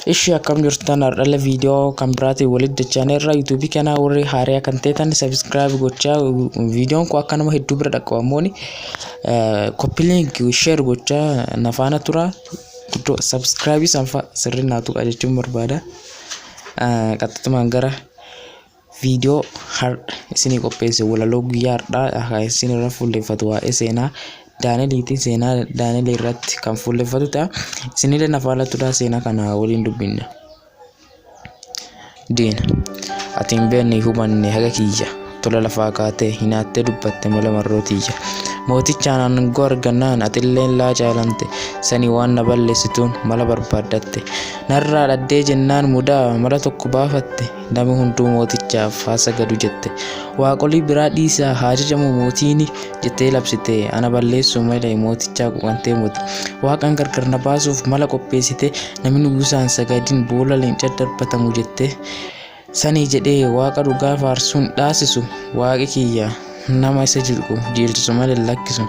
Ishi akkam jirtan har'a video kan biraati walitti dachane irra YouTube kana warri haaraa kan ta'an subscribe gochaa videoon ko akka nama hedduu bira dhaqqabamooni copy link share gochaa nafaana tura subscribe sanfa sirrinaatu qajechuun barbaada qaxxatumaan gara video har isini qopheesse walaloo guyyaa har'aa isin irra fuulleeffatu waa'ee seenaa Daaneliiti seenaa Daanel irratti kan fuulleeffatu ta'a isinille nafaala tudaa seenaa kana waliin dubbinna Diina atiin beekni hubanne haga kiyya tola lafaa kaatee hinaattee dubbatte mala marrootiyya mootichaan aangoo argannaan atilleen laa jaalante sanii waan na balleessituun mala barbaaddatte narraa dhaddee jennaan mudaa mala tokko baafatte namni hunduu mootichaaf haa sagadu jette waaqolii biraa dhiisaa haa jajamu mootiini jettee labsite ana balleessuu malee mootichaa quqantee mooti waaqan gargar na baasuuf mala qopheessite namni gusaan sagadin boolla leenca darbatamu jette sanii jedhee waaqa dhugaa faarsuun dhaasisu waaqi kiyya nama isa jilqu jiilchisu malee lakkisu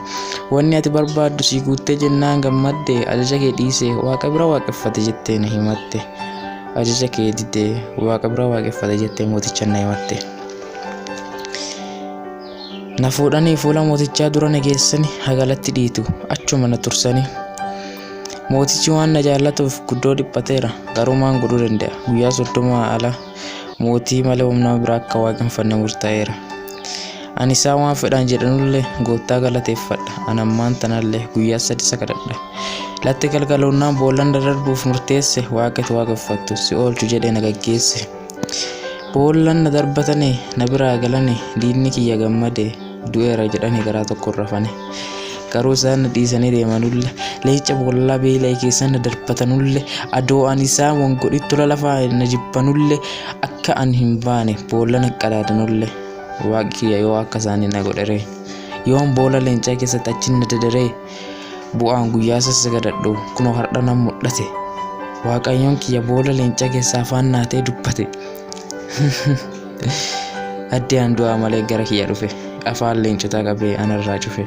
wanni ati barbaaddu si guuttee jennaan gammadde ajaja kee dhiise waaqa bira waaqeffate jettee na himatte ajaja kee didde waaqa bira waaqeffate jettee mooticha na himatte na fuudhanii fuula mootichaa dura na geessani hagalatti dhiitu achuma na tursani mootichi waan na jaallatuuf guddoo dhiphateera garuu maan godhuu danda'a guyyaa 30 ala mootii malee humna biraa akka waaqeffanne murtaa'eera ani isaa waan fedhan jedhanullee goottaa galateeffadha anammaan tanallee guyyaa 3 sakadadha latti galgaloonnaan boollan darbuuf murteesse waaqatu waaqeffattu si oolchu jedhee na gaggeesse boollan na darbatanii na biraa galanii diinni kiyya gammade du'eera jedhanii garaa tokko rafane garuu isaan dhiisanii deemanulle leecha boollaa beelaa keessan darbatanulle adoo ani isaa wongodhi tola lafaa na jibbanulle akka an hin baane boollan qadaadanulle waaqi yoo akka isaanii na godhere yoon boolla leencaa keessatti achi na dadaree bu'aan guyyaa sagadadhu kunoo har'a nan mul'ate waaqayyoon kiyya boolla leencaa keessaa afaan naatee dubbate addaan du'aa malee gara kiyya dhufe afaan leencotaa qabee anarraa cufe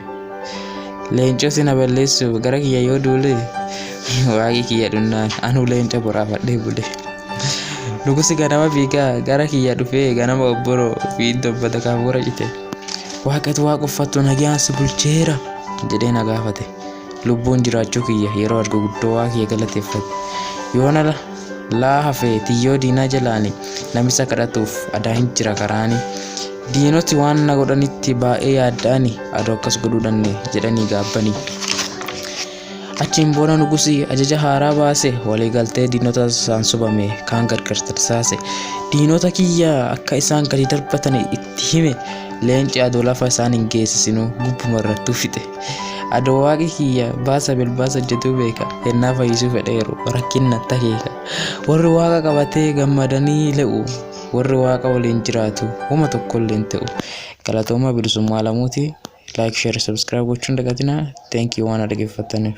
leencoo sina balleessuuf gara kiyya yoo duule waaqi kiyya dhunnaan anu leenca boraafadhee bule Nugusi ganama fiigaa gara kiyya dhufee ganama obboroo fi dobbata kaafura cite waaqatu waaqeffattu nagaan si bulcheera jedhee na gaafate lubbuun jiraachuu kiyya yeroo argu guddoo waaqiyya galateeffate yoona laa hafee tiyyoo diinaa jalaani namisa kadhatuuf adaa hin jira karaani diinoti waan na godhanitti baay'ee yaadda'ani adoo akkas godhuu danne jedhanii gaabbanii achiin booda nugusi ajaja haaraa baase walii galtee diinota isaan sobame kaan gargar tarsaase diinota kiyya akka isaan gadi darbatan itti hime leenci adoo lafa isaan hin geessisinu gubbuma irratti fixe adoo waaqi kiyya baasa bilbaasa jedhu beeka ennaa fayyisuu fedheeru rakkinna takeeka warri waaqa qabatee gammadanii le'u warri waaqa waliin jiraatu uma tokko illee ta'u galatooma bilisummaa lamuuti like share subscribe gochuun dagatina thank you waan dhaggeeffataniif